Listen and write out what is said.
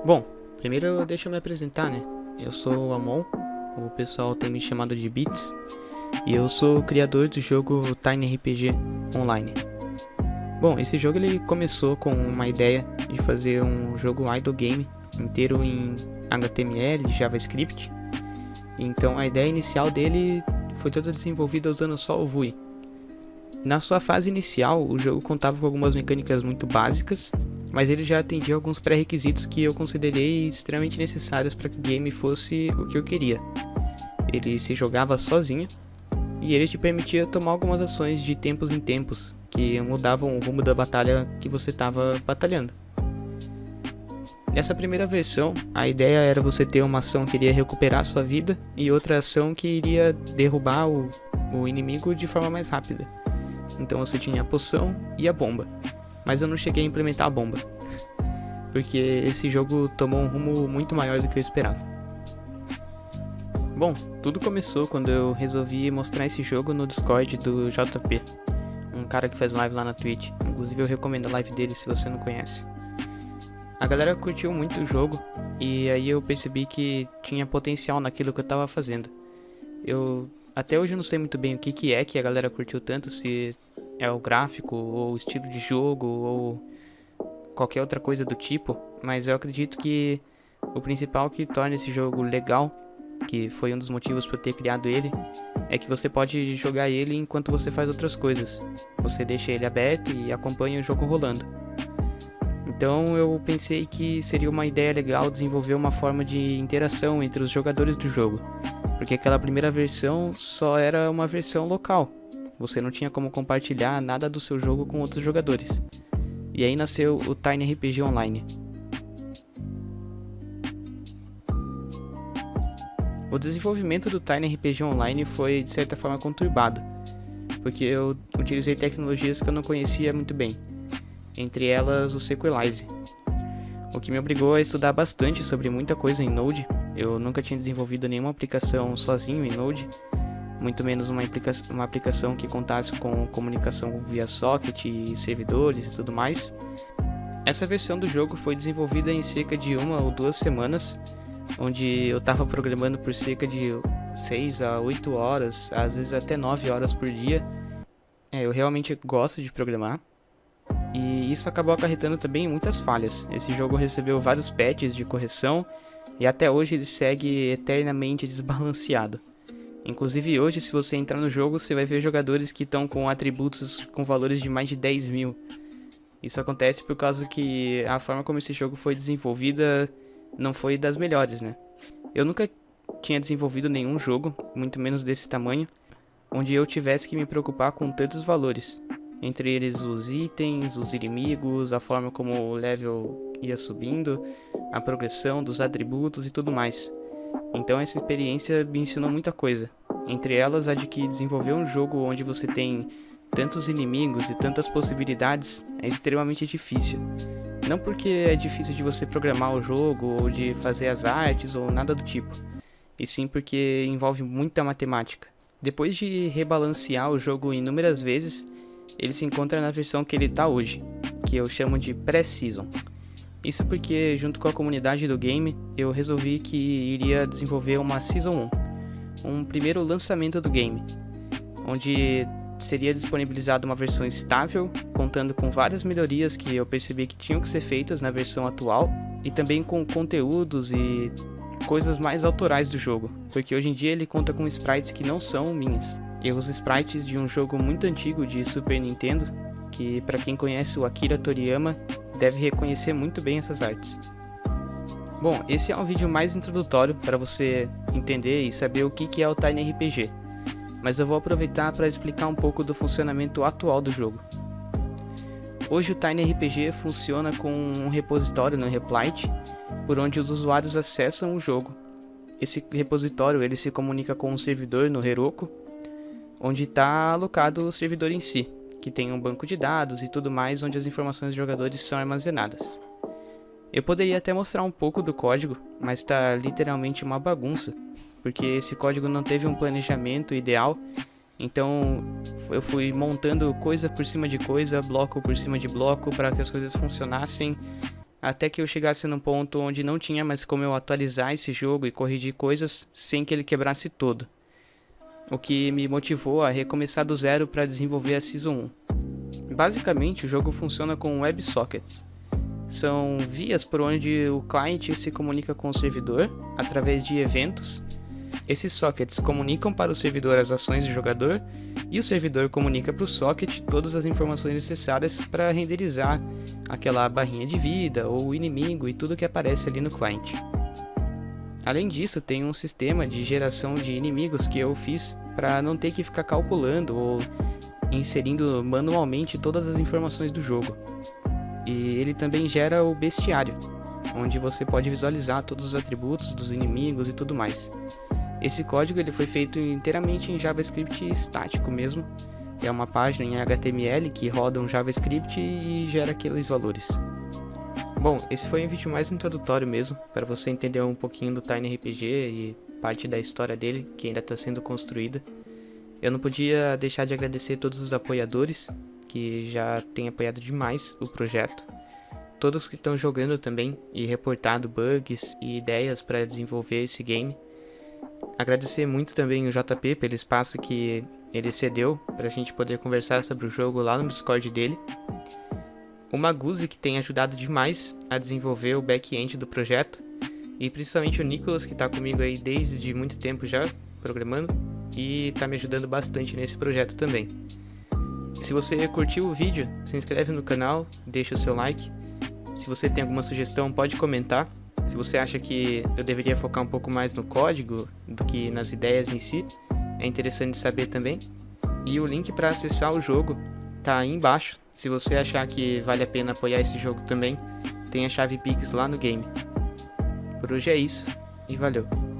Bom, primeiro deixa eu me apresentar, né? Eu sou o Amon, o pessoal tem me chamado de Beats, e eu sou o criador do jogo Tiny RPG Online. Bom, esse jogo ele começou com uma ideia de fazer um jogo idle game inteiro em HTML e JavaScript. Então a ideia inicial dele foi toda desenvolvida usando só o Vue. Na sua fase inicial, o jogo contava com algumas mecânicas muito básicas, mas ele já atendia alguns pré-requisitos que eu considerei extremamente necessários para que o game fosse o que eu queria. Ele se jogava sozinho e ele te permitia tomar algumas ações de tempos em tempos, que mudavam o rumo da batalha que você estava batalhando. Nessa primeira versão, a ideia era você ter uma ação que iria recuperar sua vida e outra ação que iria derrubar o inimigo de forma mais rápida. Então você tinha a poção e a bomba, mas eu não cheguei a implementar a bomba, porque esse jogo tomou um rumo muito maior do que eu esperava. Bom, tudo começou quando eu resolvi mostrar esse jogo no Discord do JP, um cara que faz live lá na Twitch. Inclusive eu recomendo a live dele se você não conhece. A galera curtiu muito o jogo e aí eu percebi que tinha potencial naquilo que eu tava fazendo. Até hoje eu não sei muito bem o que é que a galera curtiu tanto, se é o gráfico ou o estilo de jogo ou qualquer outra coisa do tipo, mas eu acredito que o principal que torna esse jogo legal, que foi um dos motivos por ter criado ele, é que você pode jogar ele enquanto você faz outras coisas. Você deixa ele aberto e acompanha o jogo rolando. Então eu pensei que seria uma ideia legal desenvolver uma forma de interação entre os jogadores do jogo, porque aquela primeira versão só era uma versão local, você não tinha como compartilhar nada do seu jogo com outros jogadores. E aí nasceu o Tiny RPG Online. O desenvolvimento do Tiny RPG Online foi de certa forma conturbado, porque eu utilizei tecnologias que eu não conhecia muito bem, entre elas o Sequelize, o que me obrigou a estudar bastante sobre muita coisa em Node. Eu nunca tinha desenvolvido nenhuma aplicação sozinho em Node, muito menos uma aplicação que contasse com comunicação via socket e servidores e tudo mais. Essa versão do jogo foi desenvolvida em cerca de 1 ou 2 semanas, onde eu estava programando por cerca de 6 a 8 horas, às vezes até 9 horas por dia. Eu realmente gosto de programar. E isso acabou acarretando também muitas falhas. Esse jogo recebeu vários patches de correção e até hoje ele segue eternamente desbalanceado. Inclusive hoje, se você entrar no jogo, você vai ver jogadores que estão com atributos com valores de mais de 10 mil. Isso acontece por causa que a forma como esse jogo foi desenvolvida não foi das melhores, né? Eu nunca tinha desenvolvido nenhum jogo, muito menos desse tamanho, onde eu tivesse que me preocupar com tantos valores. Entre eles os itens, os inimigos, a forma como o level ia subindo, a progressão dos atributos e tudo mais. Então essa experiência me ensinou muita coisa. Entre elas a de que desenvolver um jogo onde você tem tantos inimigos e tantas possibilidades é extremamente difícil. Não porque é difícil de você programar o jogo ou de fazer as artes ou nada do tipo, e sim porque envolve muita matemática. Depois de rebalancear o jogo inúmeras vezes, ele se encontra na versão que ele está hoje, que eu chamo de Pré-Season. Isso porque, junto com a comunidade do game, eu resolvi que iria desenvolver uma Season 1, um primeiro lançamento do game, onde seria disponibilizada uma versão estável, contando com várias melhorias que eu percebi que tinham que ser feitas na versão atual, e também com conteúdos e coisas mais autorais do jogo, porque hoje em dia ele conta com sprites que não são minhas. E os sprites de um jogo muito antigo de Super Nintendo, que para quem conhece o Akira Toriyama, deve reconhecer muito bem essas artes. Bom, esse é um vídeo mais introdutório para você entender e saber o que é o Tiny RPG, mas eu vou aproveitar para explicar um pouco do funcionamento atual do jogo. Hoje o Tiny RPG funciona com um repositório no Replite, por onde os usuários acessam o jogo. Esse repositório ele se comunica com um servidor no Heroku, onde está alocado o servidor em si, que tem um banco de dados e tudo mais, onde as informações dos jogadores são armazenadas. Eu poderia até mostrar um pouco do código, mas está literalmente uma bagunça, porque esse código não teve um planejamento ideal, então eu fui montando coisa por cima de coisa, bloco por cima de bloco, para que as coisas funcionassem até que eu chegasse num ponto onde não tinha mais como eu atualizar esse jogo e corrigir coisas sem que ele quebrasse todo. O que me motivou a recomeçar do zero para desenvolver a Season 1. Basicamente, o jogo funciona com WebSockets. São vias por onde o cliente se comunica com o servidor através de eventos. Esses sockets comunicam para o servidor as ações do jogador e o servidor comunica para o socket todas as informações necessárias para renderizar aquela barrinha de vida ou o inimigo e tudo que aparece ali no cliente. Além disso, tem um sistema de geração de inimigos que eu fiz para não ter que ficar calculando ou inserindo manualmente todas as informações do jogo. E ele também gera o bestiário, onde você pode visualizar todos os atributos dos inimigos e tudo mais. Esse código ele foi feito inteiramente em JavaScript estático mesmo. É uma página em HTML que roda um JavaScript e gera aqueles valores. Bom, esse foi um vídeo mais introdutório mesmo, para você entender um pouquinho do Tiny RPG e parte da história dele, que ainda está sendo construída. Eu não podia deixar de agradecer todos os apoiadores, que já têm apoiado demais o projeto. Todos que estão jogando também e reportado bugs e ideias para desenvolver esse game. Agradecer muito também o JP pelo espaço que ele cedeu para a gente poder conversar sobre o jogo lá no Discord dele. O Maguzi, que tem ajudado demais a desenvolver o back-end do projeto. E principalmente o Nicolas, que está comigo aí desde muito tempo já, programando. E está me ajudando bastante nesse projeto também. Se você curtiu o vídeo, se inscreve no canal, deixa o seu like. Se você tem alguma sugestão, pode comentar. Se você acha que eu deveria focar um pouco mais no código do que nas ideias em si, é interessante saber também. E o link para acessar o jogo tá aí embaixo. Se você achar que vale a pena apoiar esse jogo também, tem a chave Pix lá no game. Por hoje é isso e valeu!